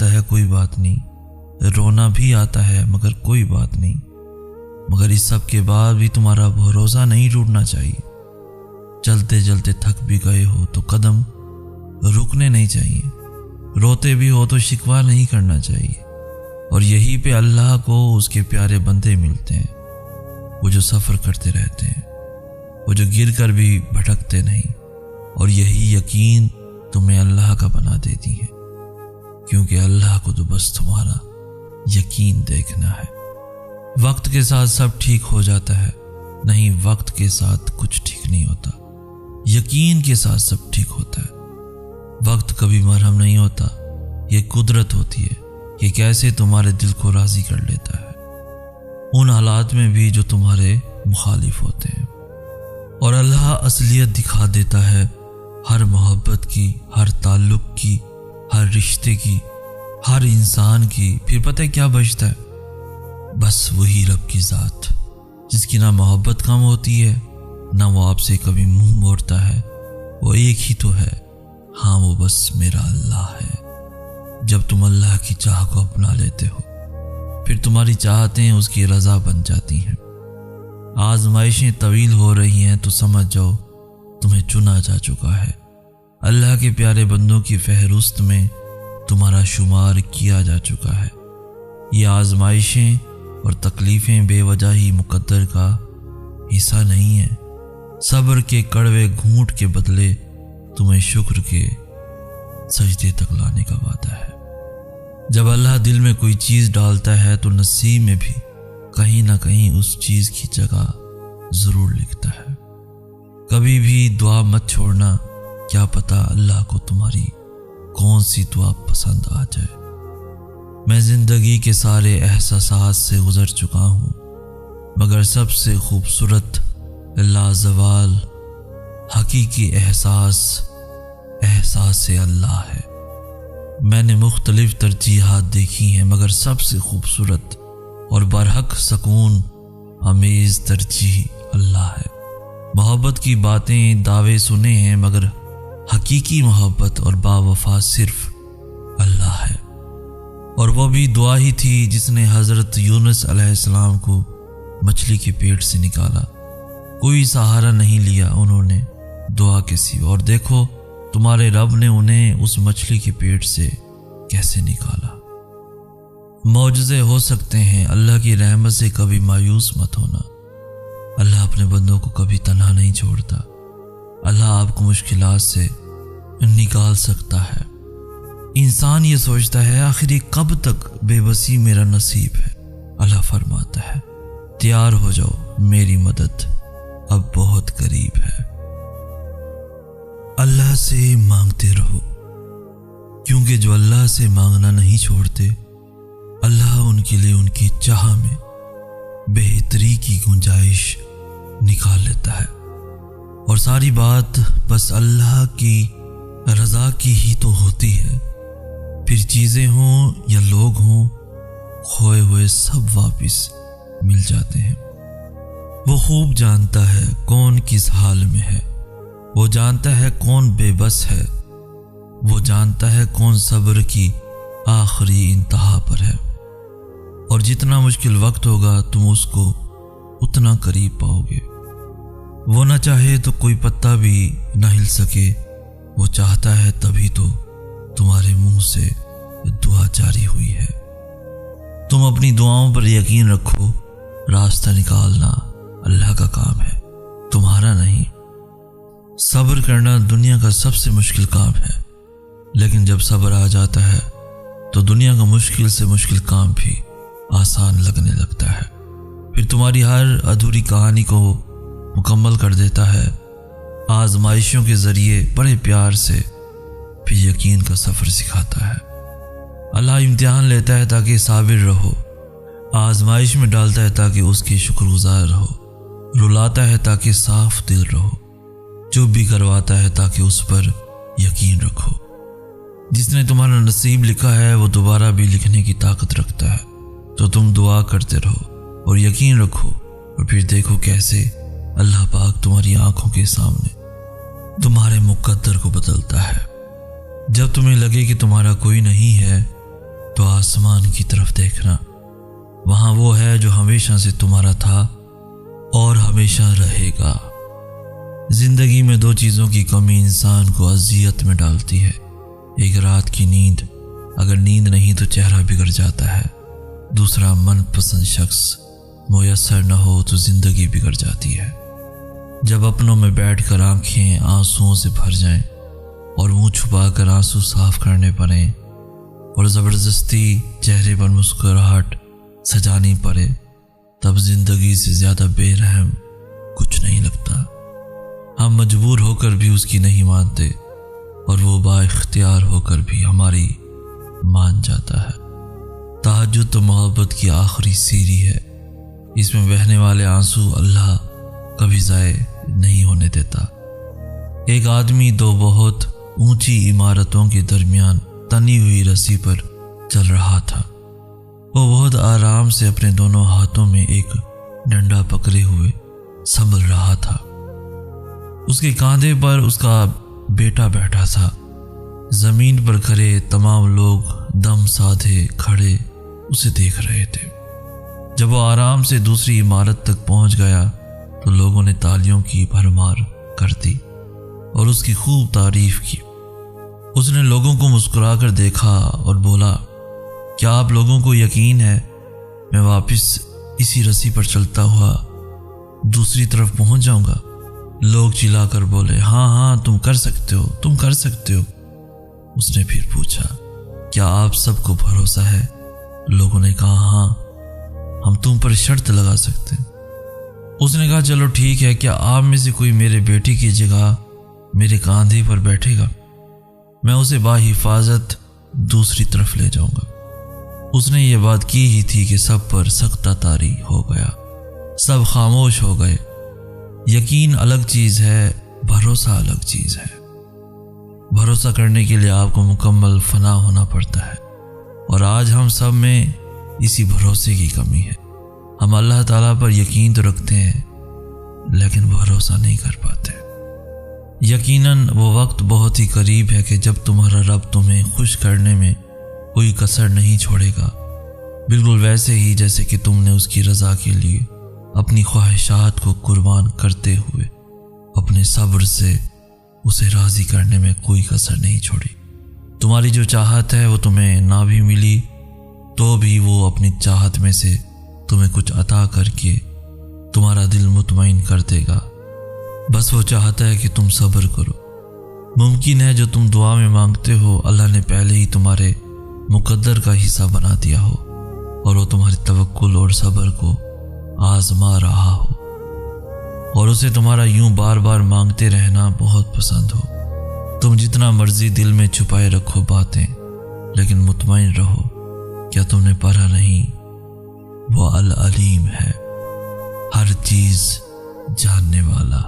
آتا ہے کوئی بات نہیں، رونا بھی آتا ہے مگر کوئی بات نہیں، مگر اس سب کے بعد بھی تمہارا بھروسہ نہیں ٹوٹنا چاہیے۔ چلتے چلتے تھک بھی گئے ہو تو قدم رکنے نہیں چاہیے، روتے بھی ہو تو شکوہ نہیں کرنا چاہیے، اور یہی پہ اللہ کو اس کے پیارے بندے ملتے ہیں، وہ جو سفر کرتے رہتے ہیں، وہ جو گر کر بھی بھٹکتے نہیں، اور یہی یقین تمہیں اللہ کا بنا دیتی ہے، کیونکہ اللہ کو تو بس تمہارا یقین دیکھنا ہے۔ وقت کے ساتھ سب ٹھیک ہو جاتا ہے، نہیں وقت کے ساتھ کچھ ٹھیک نہیں ہوتا، یقین کے ساتھ سب ٹھیک ہوتا ہے۔ وقت کبھی مرہم نہیں ہوتا، یہ قدرت ہوتی ہے کہ کیسے تمہارے دل کو راضی کر لیتا ہے ان حالات میں بھی جو تمہارے مخالف ہوتے ہیں، اور اللہ اصلیت دکھا دیتا ہے ہر محبت کی، ہر تعلق کی، ہر رشتے کی، ہر انسان کی۔ پھر پتہ ہے کیا بچتا ہے؟ بس وہی رب کی ذات جس کی نہ محبت کم ہوتی ہے، نہ وہ آپ سے کبھی منہ موڑتا ہے، وہ ایک ہی تو ہے، ہاں وہ بس میرا اللہ ہے۔ جب تم اللہ کی چاہ کو اپنا لیتے ہو، پھر تمہاری چاہتیں اس کی رضا بن جاتی ہیں۔ آزمائشیں طویل ہو رہی ہیں تو سمجھ جاؤ تمہیں چنا جا چکا ہے، اللہ کے پیارے بندوں کی فہرست میں تمہارا شمار کیا جا چکا ہے۔ یہ آزمائشیں اور تکلیفیں بے وجہ ہی مقدر کا حصہ نہیں ہیں، صبر کے کڑوے گھونٹ کے بدلے تمہیں شکر کے سجدے تک لانے کا وعدہ ہے۔ جب اللہ دل میں کوئی چیز ڈالتا ہے تو نصیب میں بھی کہیں نہ کہیں اس چیز کی جگہ ضرور لکھتا ہے۔ کبھی بھی دعا مت چھوڑنا، کیا پتہ اللہ کو تمہاری کون سی دعا پسند آ جائے۔ میں زندگی کے سارے احساسات سے گزر چکا ہوں، مگر سب سے خوبصورت لازوال حقیقی احساس اللہ ہے۔ میں نے مختلف ترجیحات دیکھی ہیں، مگر سب سے خوبصورت اور برحق سکون امیز ترجیح اللہ ہے۔ محبت کی باتیں دعوے سنے ہیں، مگر حقیقی محبت اور باوفا صرف اللہ ہے۔ اور وہ بھی دعا ہی تھی جس نے حضرت یونس علیہ السلام کو مچھلی کے پیٹ سے نکالا۔ کوئی سہارا نہیں لیا انہوں نے دعا کے سوا، اور دیکھو تمہارے رب نے انہیں اس مچھلی کے پیٹ سے کیسے نکالا۔ معجزے ہو سکتے ہیں، اللہ کی رحمت سے کبھی مایوس مت ہونا۔ اللہ اپنے بندوں کو کبھی تنہا نہیں چھوڑتا، اللہ آپ کو مشکلات سے نکال سکتا ہے۔ انسان یہ سوچتا ہے آخر یہ کب تک بے بسی میرا نصیب ہے۔ اللہ فرماتا ہے تیار ہو جاؤ، میری مدد اب بہت قریب ہے۔ اللہ سے مانگتے رہو، کیونکہ جو اللہ سے مانگنا نہیں چھوڑتے، اللہ ان کے لیے ان کی چاہ میں بہتری کی گنجائش نکال لیتا ہے۔ اور ساری بات بس اللہ کی رضا کی ہی تو ہوتی ہے، پھر چیزیں ہوں یا لوگ ہوں، کھوئے ہوئے سب واپس مل جاتے ہیں۔ وہ خوب جانتا ہے کون کس حال میں ہے، وہ جانتا ہے کون بے بس ہے، وہ جانتا ہے کون صبر کی آخری انتہا پر ہے، اور جتنا مشکل وقت ہوگا تم اس کو اتنا قریب پاؤ گے۔ وہ نہ چاہے تو کوئی پتا بھی نہ ہل سکے، وہ چاہتا ہے تبھی تو تمہارے منہ سے دعا جاری ہوئی ہے۔ تم اپنی دعاؤں پر یقین رکھو، راستہ نکالنا اللہ کا کام ہے، تمہارا نہیں۔ صبر کرنا دنیا کا سب سے مشکل کام ہے، لیکن جب صبر آ جاتا ہے تو دنیا کا مشکل سے مشکل کام بھی آسان لگنے لگتا ہے، پھر تمہاری ہر ادھوری کہانی کو مکمل کر دیتا ہے۔ آزمائشوں کے ذریعے بڑے پیار سے پھر یقین کا سفر سکھاتا ہے۔ اللہ امتحان لیتا ہے تاکہ صابر رہو، آزمائش میں ڈالتا ہے تاکہ اس کی شکر گزار رہو، رلاتا ہے تاکہ صاف دل رہو، چپ بھی کرواتا ہے تاکہ اس پر یقین رکھو۔ جس نے تمہارا نصیب لکھا ہے وہ دوبارہ بھی لکھنے کی طاقت رکھتا ہے، تو تم دعا کرتے رہو اور یقین رکھو، اور پھر دیکھو کیسے اللہ پاک تمہاری آنکھوں کے سامنے تمہارے مقدر کو بدلتا ہے۔ جب تمہیں لگے کہ تمہارا کوئی نہیں ہے آسمان کی طرف دیکھنا، وہاں وہ ہے جو ہمیشہ سے تمہارا تھا اور ہمیشہ رہے گا۔ زندگی میں دو چیزوں کی کمی انسان کو اذیت میں ڈالتی ہے، ایک رات کی نیند، اگر نیند نہیں تو چہرہ بگڑ جاتا ہے، دوسرا من پسند شخص میسر نہ ہو تو زندگی بگڑ جاتی ہے۔ جب اپنوں میں بیٹھ کر آنکھیں آنسوؤں سے بھر جائیں اور منہ چھپا کر آنسو صاف کرنے پڑیں اور زبردستی چہرے پر مسکراہٹ سجانی پڑے، تب زندگی سے زیادہ بے رحم کچھ نہیں لگتا۔ ہم مجبور ہو کر بھی اس کی نہیں مانتے اور وہ با اختیار ہو کر بھی ہماری مان جاتا ہے۔ تہجد تو محبت کی آخری سیڑھی ہے، اس میں بہنے والے آنسو اللہ کبھی ضائع نہیں ہونے دیتا۔ ایک آدمی دو بہت اونچی عمارتوں کے درمیان تنی ہوئی رسی پر چل رہا تھا۔ وہ بہت آرام سے اپنے دونوں ہاتھوں میں ایک ڈنڈا پکڑے ہوئے سنبھل رہا تھا۔ اس کے کاندھے پر اس کا بیٹا بیٹھا تھا۔ زمین پر کھڑے تمام لوگ دم سادھے کھڑے اسے دیکھ رہے تھے۔ جب وہ آرام سے دوسری عمارت تک پہنچ گیا تو لوگوں نے تالیوں کی بھرمار کر دی اور اس کی خوب تعریف کی۔ اس نے لوگوں کو مسکرا کر دیکھا اور بولا، کیا آپ لوگوں کو یقین ہے میں واپس اسی رسی پر چلتا ہوا دوسری طرف پہنچ جاؤں گا؟ لوگ چلا کر بولے، ہاں ہاں تم کر سکتے ہو، تم کر سکتے ہو۔ اس نے پھر پوچھا، کیا آپ سب کو بھروسہ ہے؟ لوگوں نے کہا، ہاں ہم تم پر شرط لگا سکتے ہیں۔ اس نے کہا، چلو ٹھیک ہے، کیا آپ میں سے کوئی میرے بیٹے کی جگہ میرے کاندھے پر بیٹھے گا؟ میں اسے باحفاظت دوسری طرف لے جاؤں گا۔ اس نے یہ بات کی ہی تھی کہ سب پر سختہ طاری ہو گیا، سب خاموش ہو گئے۔ یقین الگ چیز ہے، بھروسہ الگ چیز ہے۔ بھروسہ کرنے کے لیے آپ کو مکمل فنا ہونا پڑتا ہے، اور آج ہم سب میں اسی بھروسے کی کمی ہے۔ ہم اللہ تعالیٰ پر یقین تو رکھتے ہیں لیکن بھروسہ نہیں کر پاتے۔ یقیناً وہ وقت بہت ہی قریب ہے کہ جب تمہارا رب تمہیں خوش کرنے میں کوئی کسر نہیں چھوڑے گا، بالکل ویسے ہی جیسے کہ تم نے اس کی رضا کے لیے اپنی خواہشات کو قربان کرتے ہوئے اپنے صبر سے اسے راضی کرنے میں کوئی کسر نہیں چھوڑی۔ تمہاری جو چاہت ہے وہ تمہیں نہ بھی ملی تو بھی وہ اپنی چاہت میں سے تمہیں کچھ عطا کر کے تمہارا دل مطمئن کر دے گا۔ بس وہ چاہتا ہے کہ تم صبر کرو۔ ممکن ہے جو تم دعا میں مانگتے ہو اللہ نے پہلے ہی تمہارے مقدر کا حصہ بنا دیا ہو اور وہ تمہاری توکل اور صبر کو آزما رہا ہو، اور اسے تمہارا یوں بار بار مانگتے رہنا بہت پسند ہو۔ تم جتنا مرضی دل میں چھپائے رکھو باتیں، لیکن مطمئن رہو، کیا تم نے پڑھا نہیں، وہ العلیم ہے، ہر چیز جاننے والا۔